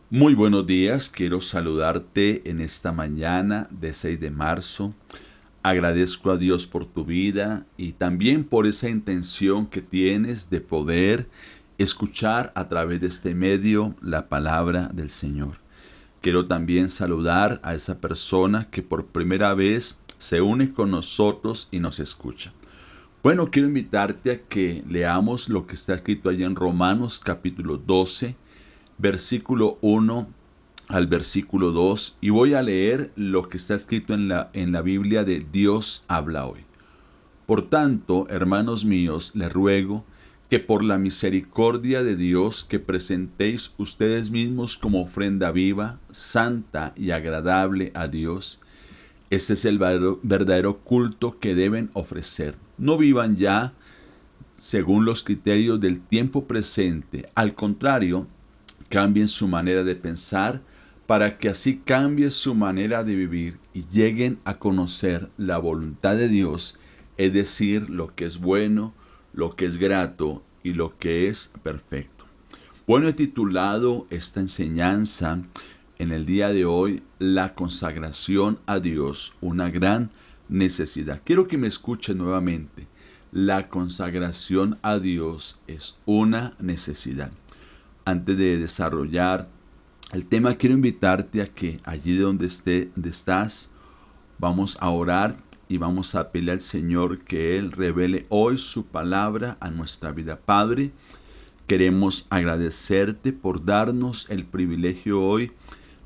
Muy buenos días, quiero saludarte en esta mañana de 6 de marzo. Agradezco a Dios por tu vida y también por esa intención que tienes de poder escuchar a través de este medio la palabra del Señor. Quiero también saludar a esa persona que por primera vez se une con nosotros y nos escucha. Bueno, quiero invitarte a que leamos lo que está escrito allí en Romanos capítulo 12, versículo 1 al versículo 2, y voy a leer lo que está escrito en la Biblia de Dios habla hoy. Por tanto, hermanos míos, les ruego que por la misericordia de Dios que presentéis ustedes mismos como ofrenda viva, santa y agradable a Dios. Ese es el verdadero culto que deben ofrecer. No vivan ya según los criterios del tiempo presente. Al contrario, cambien su manera de pensar para que así cambie su manera de vivir y lleguen a conocer la voluntad de Dios, es decir, lo que es bueno, lo que es grato y lo que es perfecto. Bueno, he titulado esta enseñanza en el día de hoy, la consagración a Dios, una gran necesidad. Quiero que me escuchen nuevamente. La consagración a Dios es una necesidad. Antes de desarrollar el tema, quiero invitarte a que allí donde estás, vamos a orar y vamos a pedirle al Señor que Él revele hoy su palabra a nuestra vida. Padre, queremos agradecerte por darnos el privilegio hoy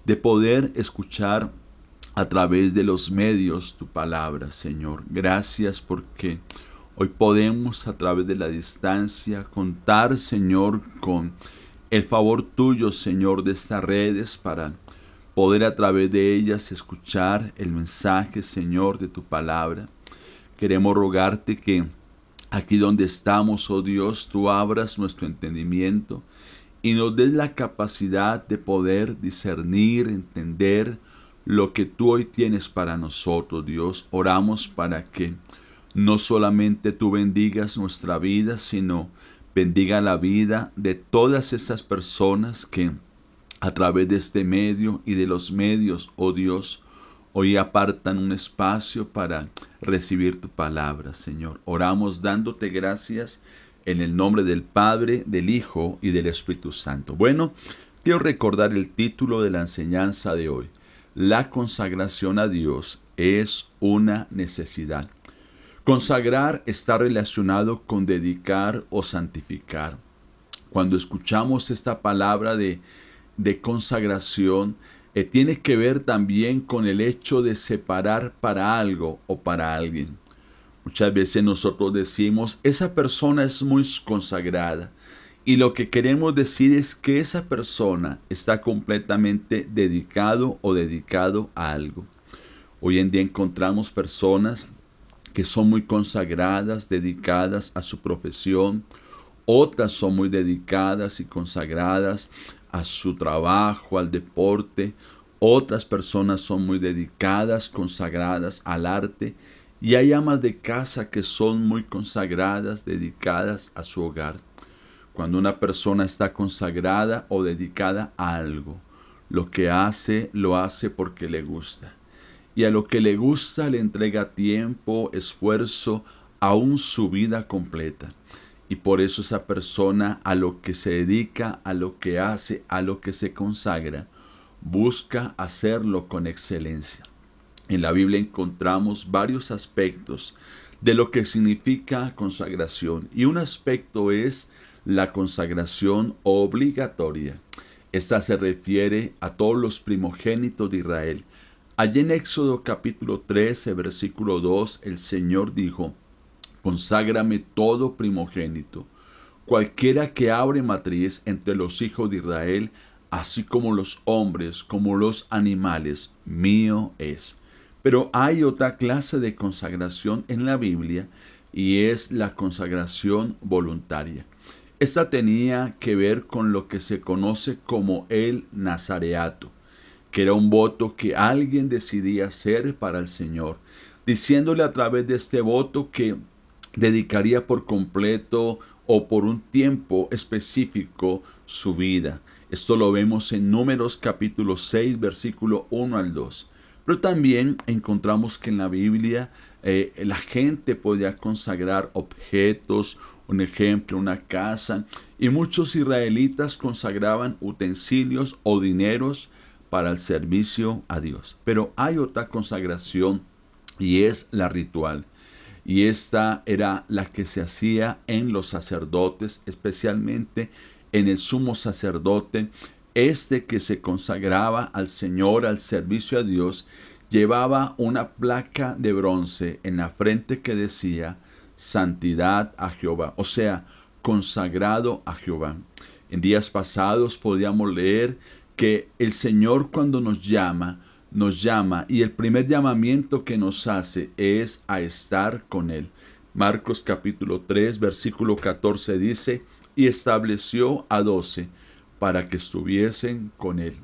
de poder escuchar a través de los medios tu palabra, Señor. Gracias porque hoy podemos a través de la distancia contar, Señor, con el favor tuyo, Señor, de estas redes para poder a través de ellas escuchar el mensaje, Señor, de tu palabra. Queremos rogarte que aquí donde estamos, oh Dios, tú abras nuestro entendimiento y nos des la capacidad de poder discernir, entender lo que tú hoy tienes para nosotros, Dios. Oramos para que no solamente tú bendigas nuestra vida, sino bendiga la vida de todas esas personas que a través de este medio y de los medios, oh Dios, hoy apartan un espacio para recibir tu palabra, Señor. Oramos dándote gracias en el nombre del Padre, del Hijo y del Espíritu Santo. Bueno, quiero recordar el título de la enseñanza de hoy. La consagración a Dios es una necesidad. Consagrar está relacionado con dedicar o santificar. Cuando escuchamos esta palabra de consagración, tiene que ver también con el hecho de separar para algo o para alguien. Muchas veces nosotros decimos, esa persona es muy consagrada. Y lo que queremos decir es que esa persona está completamente dedicado o dedicado a algo. Hoy en día encontramos personas que son muy consagradas, dedicadas a su profesión. Otras son muy dedicadas y consagradas a su trabajo, al deporte. Otras personas son muy dedicadas, consagradas al arte. Y hay amas de casa que son muy consagradas, dedicadas a su hogar. Cuando una persona está consagrada o dedicada a algo, lo que hace, lo hace porque le gusta. Y a lo que le gusta le entrega tiempo, esfuerzo, aún su vida completa. Y por eso esa persona a lo que se dedica, a lo que hace, a lo que se consagra, busca hacerlo con excelencia. En la Biblia encontramos varios aspectos de lo que significa consagración. Y un aspecto es la consagración obligatoria. Esta se refiere a todos los primogénitos de Israel. Allí en Éxodo capítulo 13, versículo 2, el Señor dijo, conságrame todo primogénito, cualquiera que abre matriz entre los hijos de Israel, así como los hombres, como los animales, mío es. Pero hay otra clase de consagración en la Biblia y es la consagración voluntaria. Esta tenía que ver con lo que se conoce como el nazareato, que era un voto que alguien decidía hacer para el Señor, diciéndole a través de este voto que dedicaría por completo o por un tiempo específico su vida. Esto lo vemos en Números capítulo 6, versículo 1 al 2. Pero también encontramos que en la Biblia la gente podía consagrar objetos, un ejemplo, una casa, y muchos israelitas consagraban utensilios o dineros para el servicio a Dios. Pero hay otra consagración y es la ritual. Y esta era la que se hacía en los sacerdotes, especialmente en el sumo sacerdote. Este que se consagraba al Señor, al servicio a Dios, llevaba una placa de bronce en la frente que decía santidad a Jehová, o sea, consagrado a Jehová. En días pasados podíamos leer que el Señor cuando nos llama y el primer llamamiento que nos hace es a estar con Él. Marcos capítulo 3, versículo 14 dice, y estableció a 12 para que estuviesen con Él.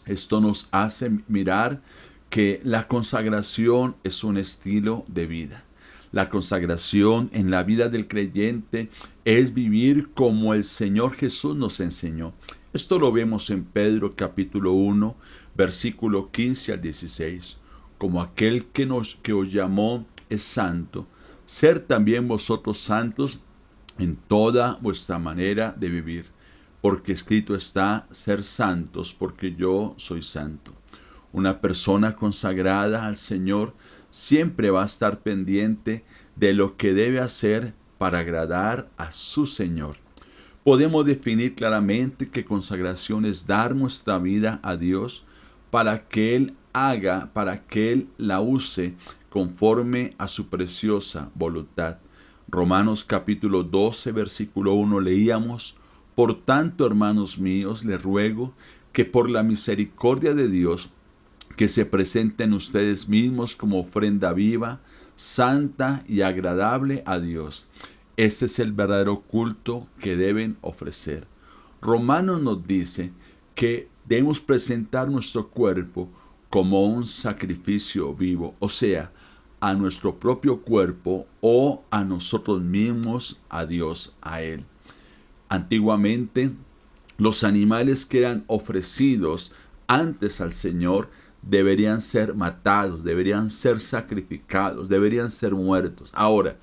Esto nos hace mirar que la consagración es un estilo de vida. La consagración en la vida del creyente es vivir como el Señor Jesús nos enseñó. Esto lo vemos en Pedro capítulo 1, versículo 15 al 16. Como aquel que os llamó es santo, ser también vosotros santos en toda vuestra manera de vivir. Porque escrito está, ser santos, porque yo soy santo. Una persona consagrada al Señor siempre va a estar pendiente de lo que debe hacer para agradar a su Señor. Podemos definir claramente que consagración es dar nuestra vida a Dios para que Él haga, para que Él la use conforme a su preciosa voluntad. Romanos capítulo 12, versículo 1 leíamos, por tanto, hermanos míos, les ruego que por la misericordia de Dios, que se presenten ustedes mismos como ofrenda viva, santa y agradable a Dios. Ese es el verdadero culto que deben ofrecer. Romanos nos dice que debemos presentar nuestro cuerpo como un sacrificio vivo, o sea, a nuestro propio cuerpo o a nosotros mismos, a Dios, a Él. Antiguamente, los animales que eran ofrecidos antes al Señor deberían ser matados, deberían ser sacrificados, deberían ser muertos. Ahora,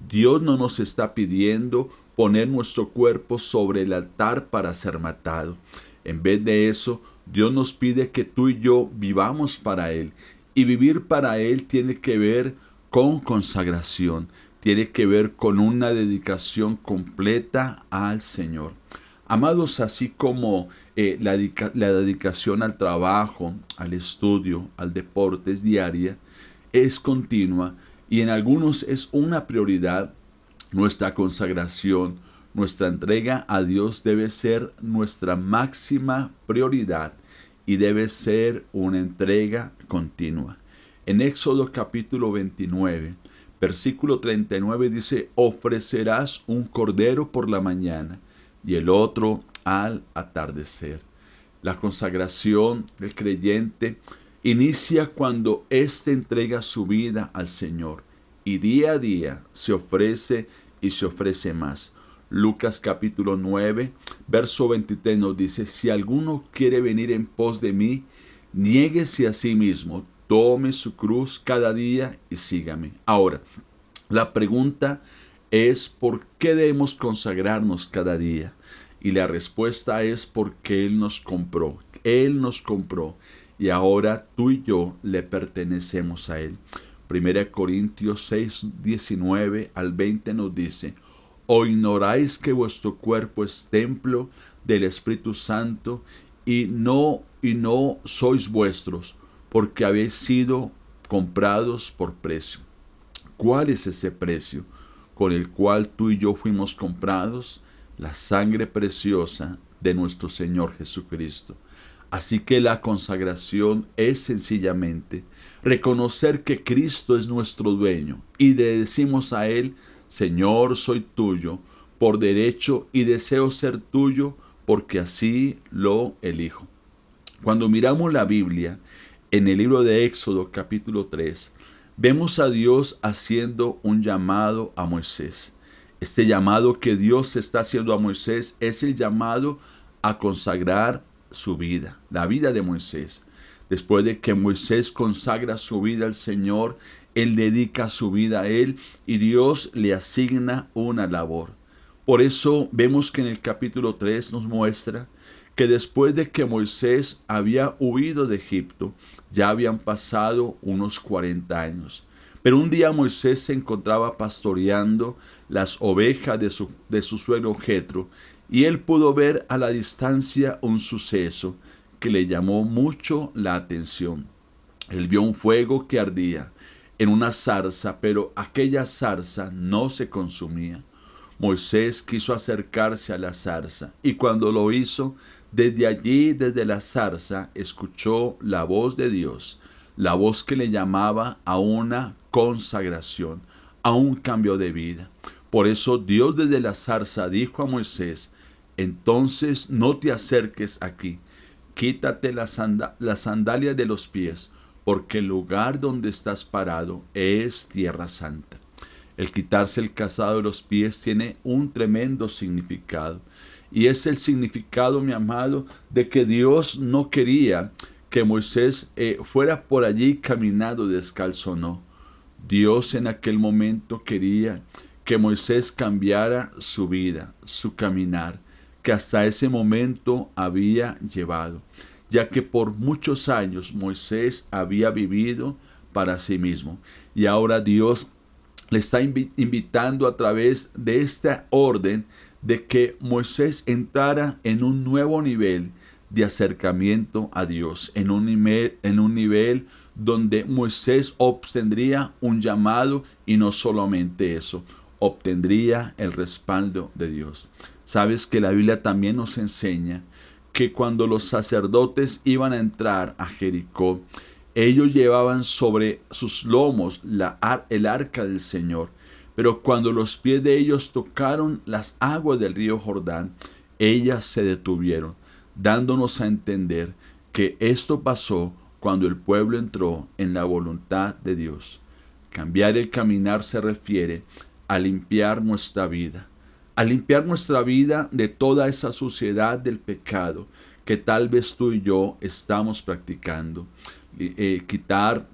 Dios no nos está pidiendo poner nuestro cuerpo sobre el altar para ser matado. En vez de eso, Dios nos pide que tú y yo vivamos para Él. Y vivir para Él tiene que ver con consagración, tiene que ver con una dedicación completa al Señor. Amados, así como la dedicación al trabajo, al estudio, al deporte es diaria, es continua y en algunos es una prioridad, nuestra consagración, nuestra entrega a Dios debe ser nuestra máxima prioridad y debe ser una entrega continua. En Éxodo capítulo 29, versículo 39 dice, ofrecerás un cordero por la mañana y el otro al atardecer. La consagración del creyente inicia cuando éste entrega su vida al Señor y día a día se ofrece y se ofrece más. Lucas capítulo 9, verso 23 nos dice, si alguno quiere venir en pos de mí, niéguese a sí mismo, tome su cruz cada día y sígame. Ahora, la pregunta es ¿por qué debemos consagrarnos cada día? Y la respuesta es porque Él nos compró. Él nos compró y ahora tú y yo le pertenecemos a Él. 1 Corintios 6, 19 al 20 nos dice, ¿o ignoráis que vuestro cuerpo es templo del Espíritu Santo y no sois vuestros, porque habéis sido comprados por precio? ¿Cuál es ese precio con el cual tú y yo fuimos comprados? La sangre preciosa de nuestro Señor Jesucristo. Así que la consagración es sencillamente reconocer que Cristo es nuestro dueño y le decimos a Él, Señor, soy tuyo por derecho y deseo ser tuyo porque así lo elijo. Cuando miramos la Biblia, en el libro de Éxodo capítulo 3, vemos a Dios haciendo un llamado a Moisés. Este llamado que Dios está haciendo a Moisés es el llamado a consagrar su vida, la vida de Moisés. Después de que Moisés consagra su vida al Señor, él dedica su vida a Él y Dios le asigna una labor. Por eso vemos que en el capítulo 3 nos muestra que después de que Moisés había huido de Egipto, ya habían pasado unos 40 años. Pero un día Moisés se encontraba pastoreando las ovejas de su suegro Jetro, y él pudo ver a la distancia un suceso que le llamó mucho la atención. Él vio un fuego que ardía en una zarza, pero aquella zarza no se consumía. Moisés quiso acercarse a la zarza, y cuando lo hizo, desde allí, desde la zarza, escuchó la voz de Dios, la voz que le llamaba a una consagración, a un cambio de vida. Por eso Dios desde la zarza dijo a Moisés: entonces no te acerques aquí, quítate las sandalias de los pies, porque el lugar donde estás parado es tierra santa. El quitarse el calzado de los pies tiene un tremendo significado. Y es el significado, mi amado, de que Dios no quería que Moisés fuera por allí caminando descalzo, no. Dios en aquel momento quería que Moisés cambiara su vida, su caminar, que hasta ese momento había llevado, ya que por muchos años Moisés había vivido para sí mismo. Y ahora Dios le está invitando a través de esta orden de que Moisés entrara en un nuevo nivel de acercamiento a Dios, en un nivel donde Moisés obtendría un llamado, y no solamente eso, obtendría el respaldo de Dios. Sabes que la Biblia también nos enseña que cuando los sacerdotes iban a entrar a Jericó, ellos llevaban sobre sus lomos el arca del Señor. Pero cuando los pies de ellos tocaron las aguas del río Jordán, ellas se detuvieron, dándonos a entender que esto pasó cuando el pueblo entró en la voluntad de Dios. Cambiar el caminar se refiere a limpiar nuestra vida, de toda esa suciedad del pecado que tal vez tú y yo estamos practicando. Quitar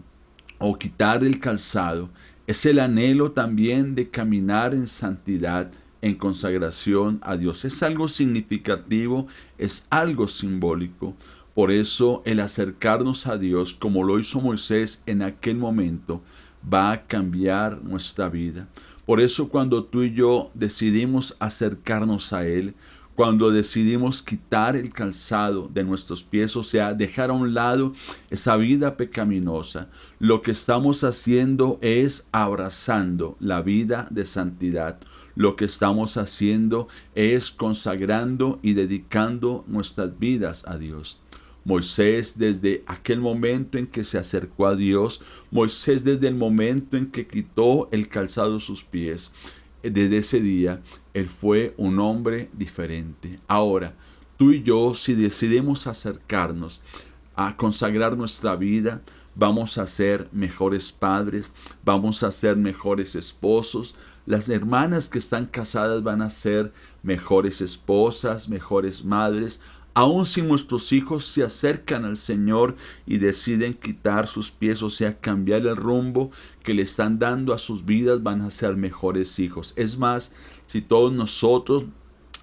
el calzado es el anhelo también de caminar en santidad, en consagración a Dios. Es algo significativo, es algo simbólico. Por eso el acercarnos a Dios, como lo hizo Moisés en aquel momento, va a cambiar nuestra vida. Por eso cuando tú y yo decidimos acercarnos a Él, cuando decidimos quitar el calzado de nuestros pies, o sea, dejar a un lado esa vida pecaminosa, lo que estamos haciendo es abrazando la vida de santidad. Lo que estamos haciendo es consagrando y dedicando nuestras vidas a Dios. Moisés, desde aquel momento en que se acercó a Dios, Moisés desde el momento en que quitó el calzado de sus pies, desde ese día, él fue un hombre diferente. Ahora, tú y yo, si decidimos acercarnos a consagrar nuestra vida, vamos a ser mejores padres, vamos a ser mejores esposos. Las hermanas que están casadas van a ser mejores esposas, mejores madres. Aun si nuestros hijos se acercan al Señor y deciden quitar sus pies, o sea, cambiar el rumbo que le están dando a sus vidas, van a ser mejores hijos. Es más, si todos nosotros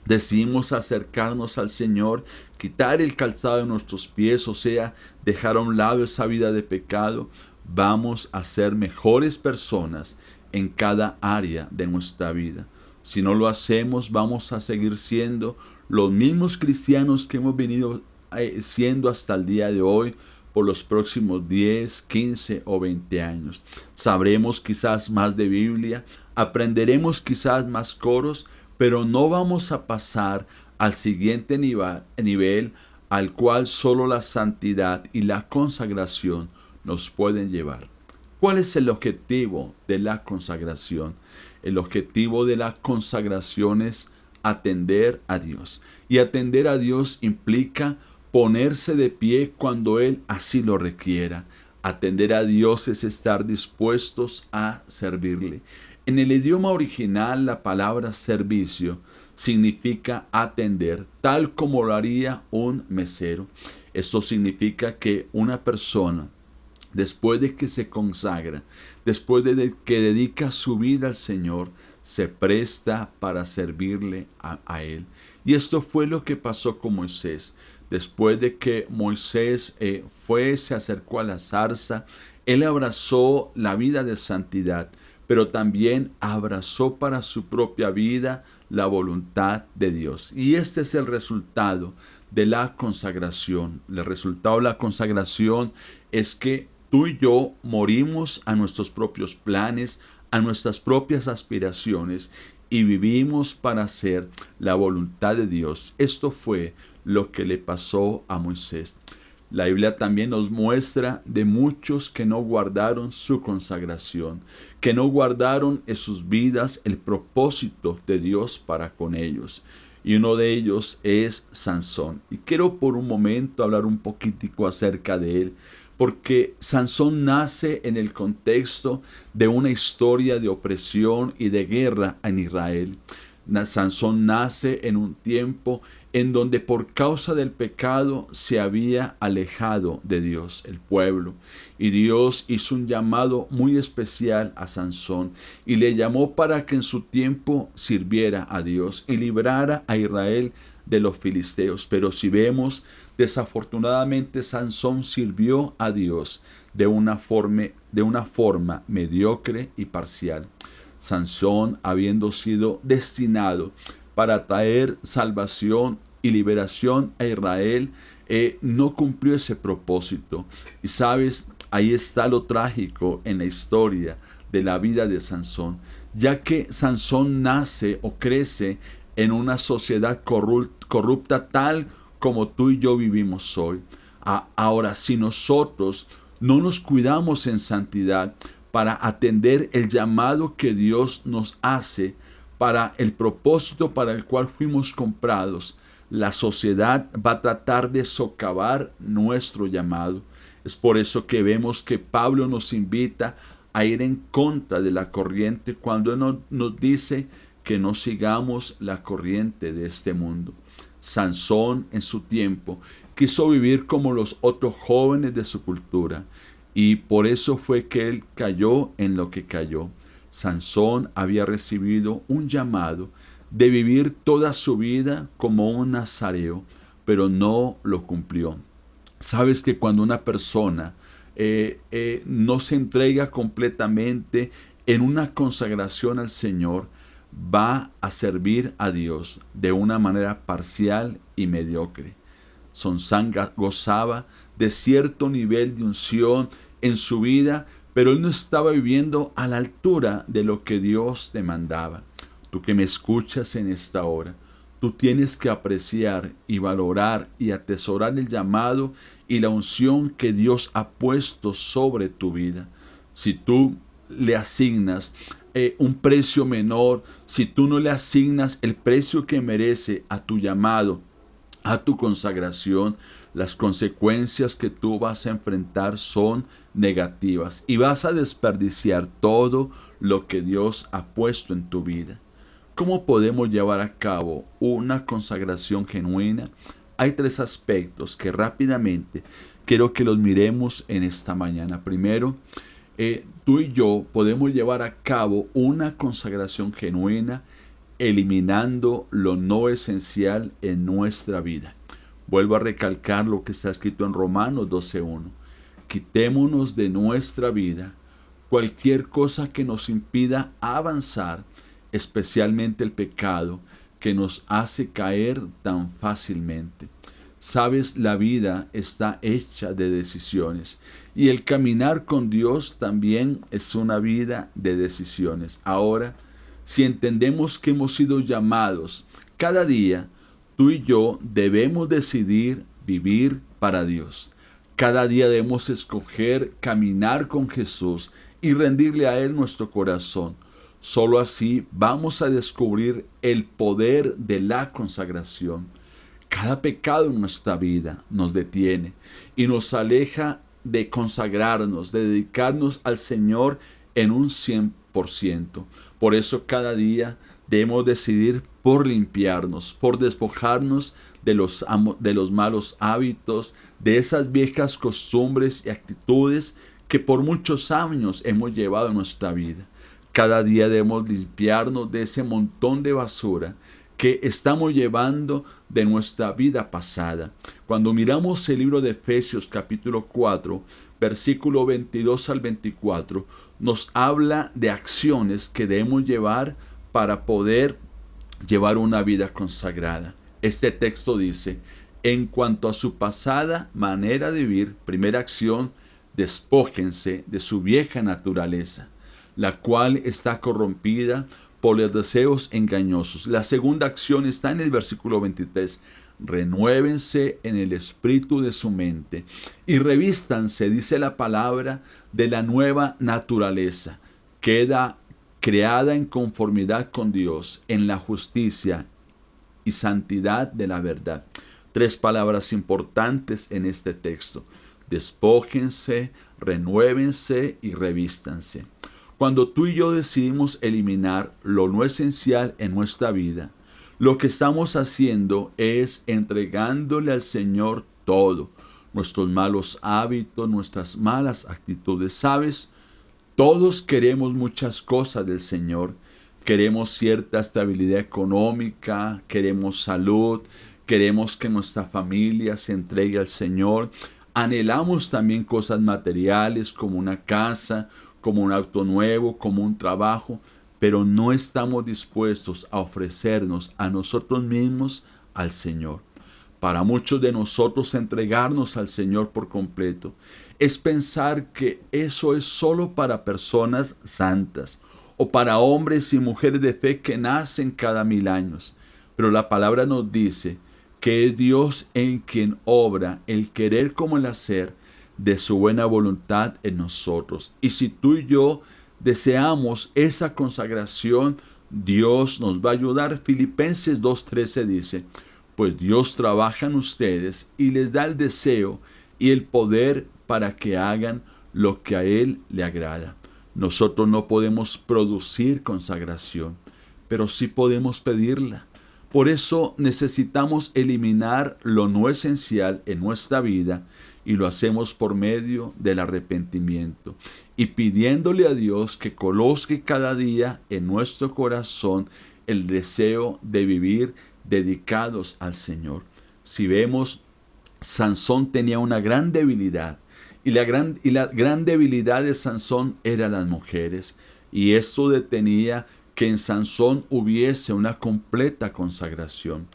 decidimos acercarnos al Señor, quitar el calzado de nuestros pies, o sea, dejar a un lado esa vida de pecado, vamos a ser mejores personas en cada área de nuestra vida. Si no lo hacemos, vamos a seguir siendo los mismos cristianos que hemos venido siendo hasta el día de hoy por los próximos 10, 15 o 20 años. Sabremos quizás más de Biblia, aprenderemos quizás más coros, pero no vamos a pasar al siguiente nivel al cual solo la santidad y la consagración nos pueden llevar. ¿Cuál es el objetivo de la consagración? El objetivo de la consagración es atender a Dios. Y atender a Dios implica ponerse de pie cuando Él así lo requiera. Atender a Dios es estar dispuestos a servirle. En el idioma original, la palabra servicio significa atender, tal como lo haría un mesero. Esto significa que una persona, después de que se consagra, después de que dedica su vida al Señor, se presta para servirle a Él. Y esto fue lo que pasó con Moisés. Después de que Moisés se acercó a la zarza, él abrazó la vida de santidad, pero también abrazó para su propia vida la voluntad de Dios. Y este es el resultado de la consagración. El resultado de la consagración es que tú y yo morimos a nuestros propios planes, a nuestras propias aspiraciones y vivimos para hacer la voluntad de Dios. Esto fue lo que le pasó a Moisés. La Biblia también nos muestra de muchos que no guardaron su consagración, que no guardaron en sus vidas el propósito de Dios para con ellos. Y uno de ellos es Sansón. Y quiero por un momento hablar un poquitico acerca de él, porque Sansón nace en el contexto de una historia de opresión y de guerra en Israel. Sansón nace en un tiempo en donde por causa del pecado se había alejado de Dios el pueblo. Y Dios hizo un llamado muy especial a Sansón y le llamó para que en su tiempo sirviera a Dios y librara a Israel de los filisteos. Pero si vemos, desafortunadamente Sansón sirvió a Dios de una forma mediocre y parcial. Sansón, habiendo sido destinado para traer salvación y liberación a Israel, no cumplió ese propósito. Y sabes, ahí está lo trágico en la historia de la vida de Sansón, ya que Sansón nace o crece en una sociedad corrupta tal como tú y yo vivimos hoy. Ahora, si nosotros no nos cuidamos en santidad para atender el llamado que Dios nos hace, para el propósito para el cual fuimos comprados, la sociedad va a tratar de socavar nuestro llamado. Es por eso que vemos que Pablo nos invita a ir en contra de la corriente cuando nos dice que no sigamos la corriente de este mundo. Sansón en su tiempo quiso vivir como los otros jóvenes de su cultura y por eso fue que él cayó en lo que cayó. Sansón había recibido un llamado de vivir toda su vida como un nazareo, pero no lo cumplió. Sabes que cuando una persona no se entrega completamente en una consagración al Señor, va a servir a Dios de una manera parcial y mediocre. Sansón gozaba de cierto nivel de unción en su vida, pero él no estaba viviendo a la altura de lo que Dios demandaba. Tú que me escuchas en esta hora, tú tienes que apreciar y valorar y atesorar el llamado y la unción que Dios ha puesto sobre tu vida. Si tú le asignas un precio menor, si tú no le asignas el precio que merece a tu llamado, a tu consagración, las consecuencias que tú vas a enfrentar son negativas y vas a desperdiciar todo lo que Dios ha puesto en tu vida. ¿Cómo podemos llevar a cabo una consagración genuina? Hay tres aspectos que rápidamente quiero que los miremos en esta mañana. Primero, tú y yo podemos llevar a cabo una consagración genuina eliminando lo no esencial en nuestra vida. Vuelvo a recalcar lo que está escrito en Romanos 12:1. Quitémonos de nuestra vida cualquier cosa que nos impida avanzar, especialmente el pecado que nos hace caer tan fácilmente. Sabes, la vida está hecha de decisiones y el caminar con Dios también es una vida de decisiones. Ahora, si entendemos que hemos sido llamados cada día, tú y yo debemos decidir vivir para Dios. Cada día debemos escoger caminar con Jesús y rendirle a Él nuestro corazón. Solo así vamos a descubrir el poder de la consagración. Cada pecado en nuestra vida nos detiene y nos aleja de consagrarnos, de dedicarnos al Señor en un 100%. Por eso cada día debemos decidir por limpiarnos, por despojarnos de los malos hábitos, de esas viejas costumbres y actitudes que por muchos años hemos llevado en nuestra vida. Cada día debemos limpiarnos de ese montón de basura que estamos llevando de nuestra vida pasada. Cuando miramos el libro de Efesios capítulo 4, versículo 22 al 24, nos habla de acciones que debemos llevar para poder llevar una vida consagrada. Este texto dice: en cuanto a su pasada manera de vivir, primera acción, despójense de su vieja naturaleza, la cual está corrompida por los deseos engañosos. La segunda acción está en el versículo 23. Renuévense en el espíritu de su mente y revístanse, dice la palabra, de la nueva naturaleza, queda creada en conformidad con Dios, en la justicia y santidad de la verdad. Tres palabras importantes en este texto: despójense, renuévense y revístanse. Cuando tú y yo decidimos eliminar lo no esencial en nuestra vida, lo que estamos haciendo es entregándole al Señor todo, nuestros malos hábitos, nuestras malas actitudes. ¿Sabes? Todos queremos muchas cosas del Señor. Queremos cierta estabilidad económica, queremos salud, queremos que nuestra familia se entregue al Señor. Anhelamos también cosas materiales como una casa, como un auto nuevo, como un trabajo, pero no estamos dispuestos a ofrecernos a nosotros mismos al Señor. Para muchos de nosotros, entregarnos al Señor por completo es pensar que eso es solo para personas santas o para hombres y mujeres de fe que nacen cada 1000 años. Pero la palabra nos dice que es Dios en quien obra el querer como el hacer de su buena voluntad en nosotros. Y si tú y yo deseamos esa consagración, Dios nos va a ayudar. Filipenses 2:13 dice: pues Dios trabaja en ustedes y les da el deseo y el poder para que hagan lo que a Él le agrada. Nosotros no podemos producir consagración, pero sí podemos pedirla. Por eso necesitamos eliminar lo no esencial en nuestra vida, y lo hacemos por medio del arrepentimiento y pidiéndole a Dios que coloque cada día en nuestro corazón el deseo de vivir dedicados al Señor. Si vemos, Sansón tenía una gran debilidad, y la gran debilidad de Sansón eran las mujeres, y esto detenía que en Sansón hubiese una completa consagración.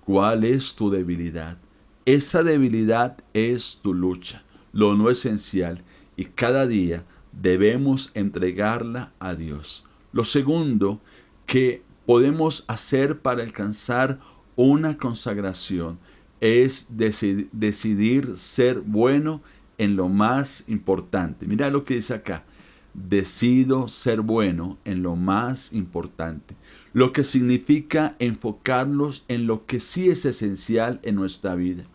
¿Cuál es tu debilidad? Esa debilidad es tu lucha, lo no esencial, y cada día debemos entregarla a Dios. Lo segundo que podemos hacer para alcanzar una consagración es decidir ser bueno en lo más importante. Mira lo que dice acá: decido ser bueno en lo más importante, lo que significa enfocarnos en lo que sí es esencial en nuestra vida.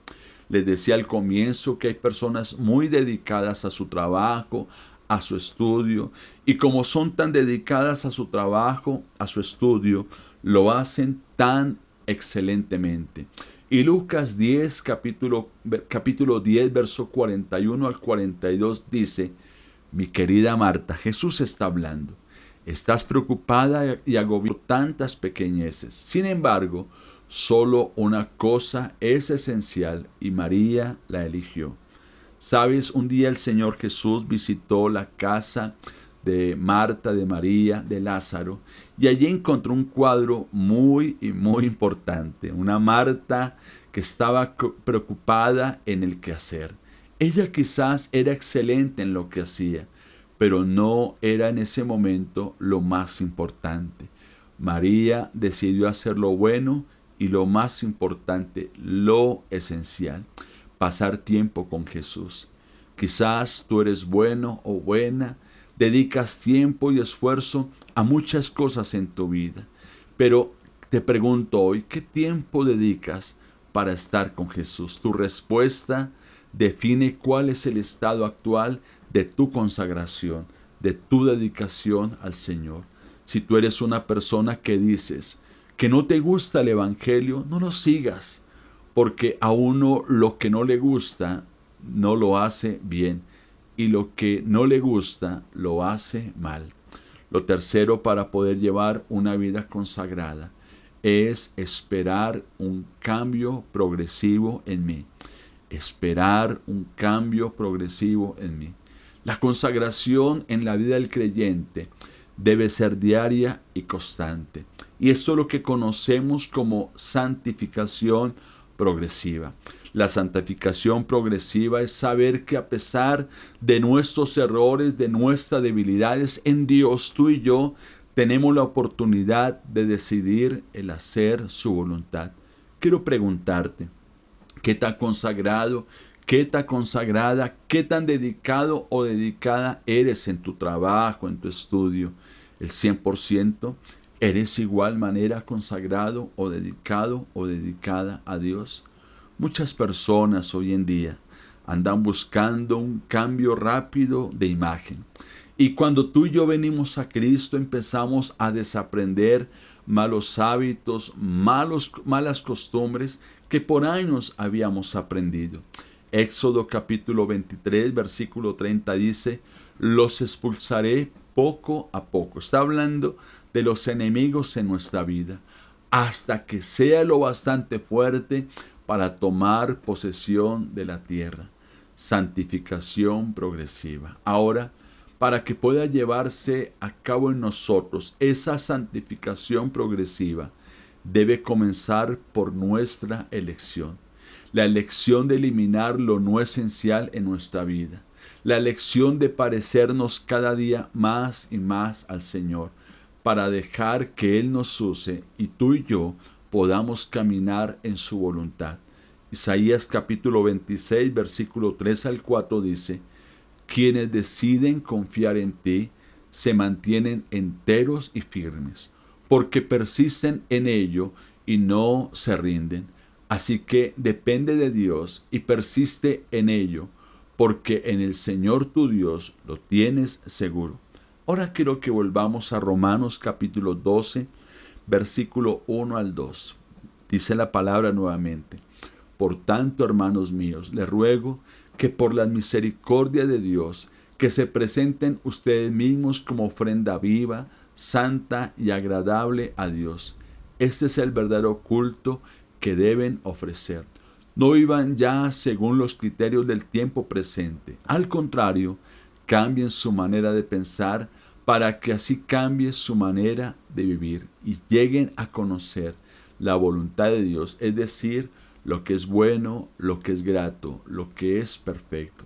Les decía al comienzo que hay personas muy dedicadas a su trabajo, a su estudio, y como son tan dedicadas a su trabajo, a su estudio, lo hacen tan excelentemente. Y Lucas 10, capítulo 10, verso 41 al 42 dice: mi querida Marta, Jesús está hablando. Estás preocupada y agobiada por tantas pequeñeces. Sin embargo, solo una cosa es esencial y María la eligió. Sabes, un día el Señor Jesús visitó la casa de Marta, de María, de Lázaro, y allí encontró un cuadro muy importante. Una Marta que estaba preocupada en el quehacer. Ella quizás era excelente en lo que hacía, pero no era en ese momento lo más importante. María decidió hacer lo bueno y lo más importante, lo esencial, pasar tiempo con Jesús. Quizás tú eres bueno o buena, dedicas tiempo y esfuerzo a muchas cosas en tu vida, pero te pregunto hoy, ¿qué tiempo dedicas para estar con Jesús? Tu respuesta define cuál es el estado actual de tu consagración, de tu dedicación al Señor. Si tú eres una persona que dices que no te gusta el Evangelio, no lo sigas, porque a uno lo que no le gusta no lo hace bien y lo que no le gusta lo hace mal. Lo tercero para poder llevar una vida consagrada es esperar un cambio progresivo en mí. Esperar un cambio progresivo en mí. La consagración en la vida del creyente debe ser diaria y constante. Y esto es lo que conocemos como santificación progresiva. La santificación progresiva es saber que a pesar de nuestros errores, de nuestras debilidades en Dios, tú y yo tenemos la oportunidad de decidir el hacer su voluntad. Quiero preguntarte, ¿qué tan consagrado, qué tan consagrada, qué tan dedicado o dedicada eres en tu trabajo, en tu estudio? ¿El 100%? ¿Eres igual manera consagrado o dedicada a Dios? Muchas personas hoy en día andan buscando un cambio rápido de imagen. Y cuando tú y yo venimos a Cristo empezamos a desaprender malos hábitos, malas costumbres que por años habíamos aprendido. Éxodo capítulo 23, versículo 30 dice, los expulsaré poco a poco. Está hablando de los enemigos en nuestra vida, hasta que sea lo bastante fuerte para tomar posesión de la tierra. Santificación progresiva. Ahora, para que pueda llevarse a cabo en nosotros esa santificación progresiva, debe comenzar por nuestra elección. La elección de eliminar lo no esencial en nuestra vida. La elección de parecernos cada día más y más al Señor, para dejar que Él nos use y tú y yo podamos caminar en su voluntad. Isaías capítulo 26, versículo 3 al 4 dice, quienes deciden confiar en ti se mantienen enteros y firmes, porque persisten en ello y no se rinden. Así que depende de Dios y persiste en ello, porque en el Señor tu Dios lo tienes seguro. Ahora quiero que volvamos a Romanos capítulo 12, versículo 1 al 2. Dice la palabra nuevamente. Por tanto, hermanos míos, les ruego que por la misericordia de Dios, que se presenten ustedes mismos como ofrenda viva, santa y agradable a Dios. Este es el verdadero culto que deben ofrecer. No vivan ya según los criterios del tiempo presente. Al contrario, cambien su manera de pensar para que así cambie su manera de vivir y lleguen a conocer la voluntad de Dios, es decir, lo que es bueno, lo que es grato, lo que es perfecto.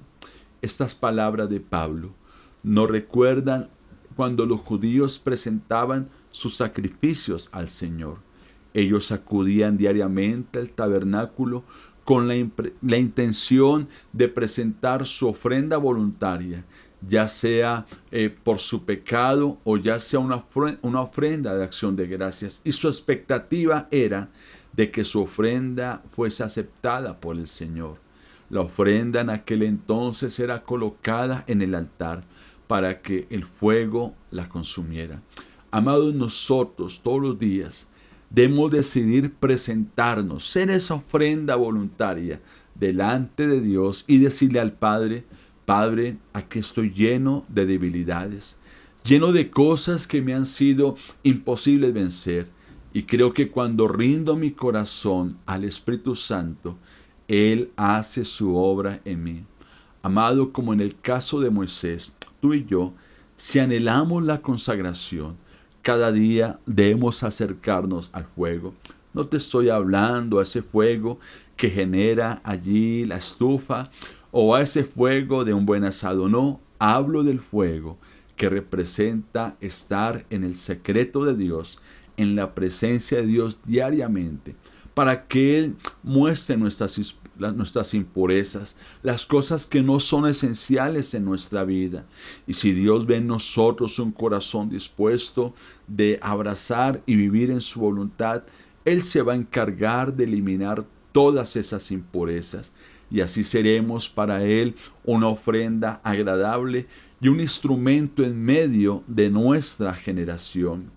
Estas palabras de Pablo nos recuerdan cuando los judíos presentaban sus sacrificios al Señor. Ellos acudían diariamente al tabernáculo con la intención de presentar su ofrenda voluntaria, ya sea por su pecado o ya sea una ofrenda de acción de gracias. Y su expectativa era de que su ofrenda fuese aceptada por el Señor. La ofrenda en aquel entonces era colocada en el altar para que el fuego la consumiera. Amados, nosotros todos los días debemos decidir presentarnos, ser esa ofrenda voluntaria delante de Dios y decirle al Padre, Padre, aquí estoy lleno de debilidades, lleno de cosas que me han sido imposibles vencer. Y creo que cuando rindo mi corazón al Espíritu Santo, Él hace su obra en mí. Amado, como en el caso de Moisés, tú y yo, si anhelamos la consagración, cada día debemos acercarnos al fuego. No te estoy hablando a ese fuego que genera allí la estufa o a ese fuego de un buen asado. No, hablo del fuego que representa estar en el secreto de Dios, en la presencia de Dios diariamente, para que Él muestre nuestras impurezas, las cosas que no son esenciales en nuestra vida. Y si Dios ve en nosotros un corazón dispuesto de abrazar y vivir en su voluntad, Él se va a encargar de eliminar todas esas impurezas. Y así seremos para Él una ofrenda agradable y un instrumento en medio de nuestra generación.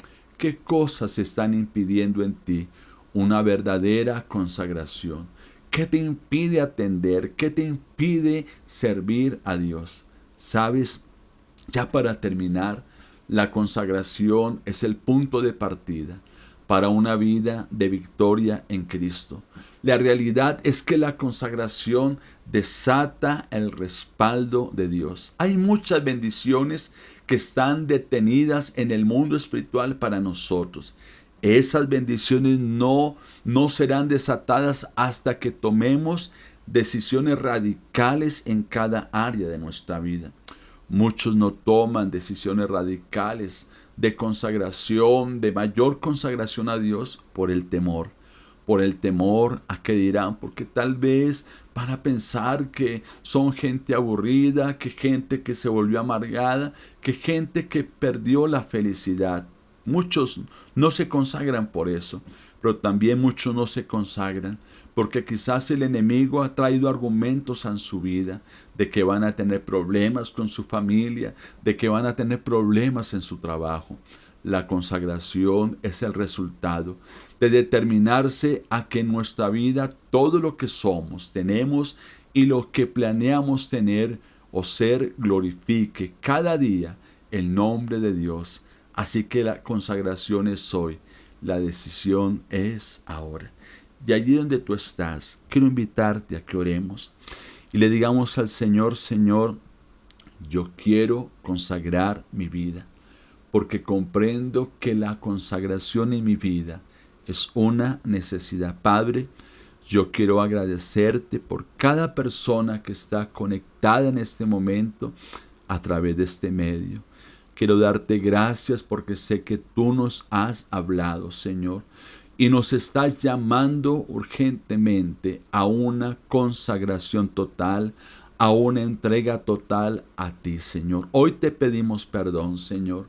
qué cosas están impidiendo en ti una verdadera consagración. ¿Qué te impide atender? ¿Qué te impide servir a Dios? ¿Sabes? Ya para terminar, la consagración es el punto de partida para una vida de victoria en Cristo. La realidad es que la consagración desata el respaldo de Dios. Hay muchas bendiciones que están detenidas en el mundo espiritual para nosotros. Esas bendiciones no serán desatadas hasta que tomemos decisiones radicales en cada área de nuestra vida. Muchos no toman decisiones radicales de consagración, de mayor consagración a Dios por el temor a que dirán, porque tal vez van a pensar que son gente aburrida, que gente que se volvió amargada, que gente que perdió la felicidad. Muchos no se consagran por eso, pero también muchos no se consagran porque quizás el enemigo ha traído argumentos en su vida de que van a tener problemas con su familia, de que van a tener problemas en su trabajo. La consagración es el resultado de determinarse a que en nuestra vida todo lo que somos, tenemos y lo que planeamos tener o ser glorifique cada día el nombre de Dios. Así que la consagración es hoy, la decisión es ahora. Y allí donde tú estás, quiero invitarte a que oremos y le digamos al Señor, Señor, yo quiero consagrar mi vida, porque comprendo que la consagración en mi vida es una necesidad. Padre, yo quiero agradecerte por cada persona que está conectada en este momento a través de este medio. Quiero darte gracias porque sé que tú nos has hablado, Señor, y nos estás llamando urgentemente a una consagración total, a una entrega total a ti, Señor. Hoy te pedimos perdón, Señor,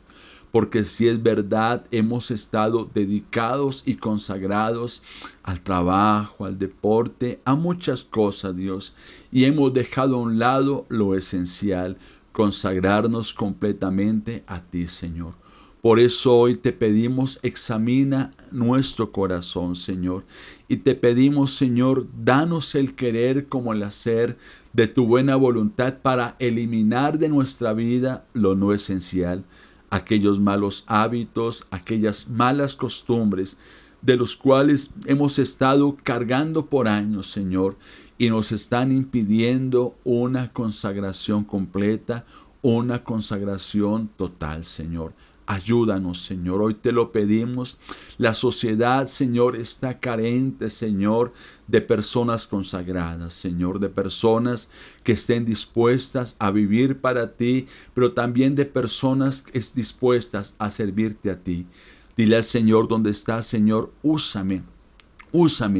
porque si es verdad, hemos estado dedicados y consagrados al trabajo, al deporte, a muchas cosas, Dios, y hemos dejado a un lado lo esencial, consagrarnos completamente a ti, Señor. Por eso hoy te pedimos, examina nuestro corazón, Señor. Y te pedimos, Señor, danos el querer como el hacer de tu buena voluntad para eliminar de nuestra vida lo no esencial, aquellos malos hábitos, aquellas malas costumbres de los cuales hemos estado cargando por años, Señor, y nos están impidiendo una consagración completa, una consagración total, Señor. Ayúdanos, Señor, hoy te lo pedimos. La sociedad, Señor, está carente, Señor, de personas consagradas, Señor, de personas que estén dispuestas a vivir para ti, pero también de personas dispuestas a servirte a ti. Dile al Señor donde está, Señor, úsame,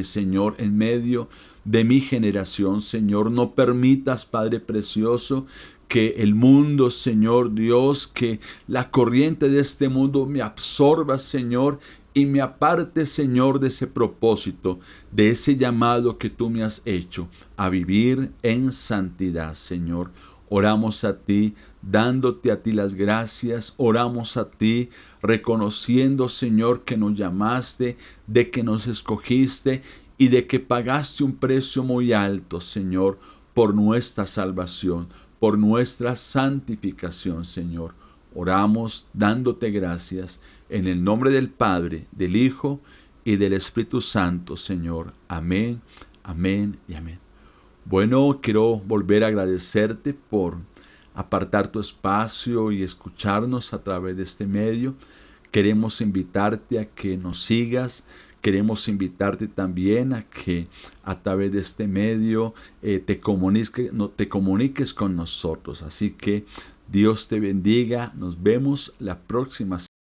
Señor, en medio de mi generación, Señor. No permitas, Padre precioso, que el mundo, Señor Dios, que la corriente de este mundo me absorba, Señor, y me aparte, Señor, de ese propósito, de ese llamado que tú me has hecho a vivir en santidad, Señor. Oramos a ti, dándote a ti las gracias. Oramos a ti, reconociendo, Señor, que nos llamaste, de que nos escogiste y de que pagaste un precio muy alto, Señor, por nuestra salvación, por nuestra santificación, Señor. Oramos dándote gracias en el nombre del Padre, del Hijo y del Espíritu Santo, Señor. Amén, amén y amén. Bueno, quiero volver a agradecerte por apartar tu espacio y escucharnos a través de este medio. Queremos invitarte a que nos sigas. Queremos invitarte también a que a través de este medio te comuniques con nosotros. Así que Dios te bendiga. Nos vemos la próxima semana.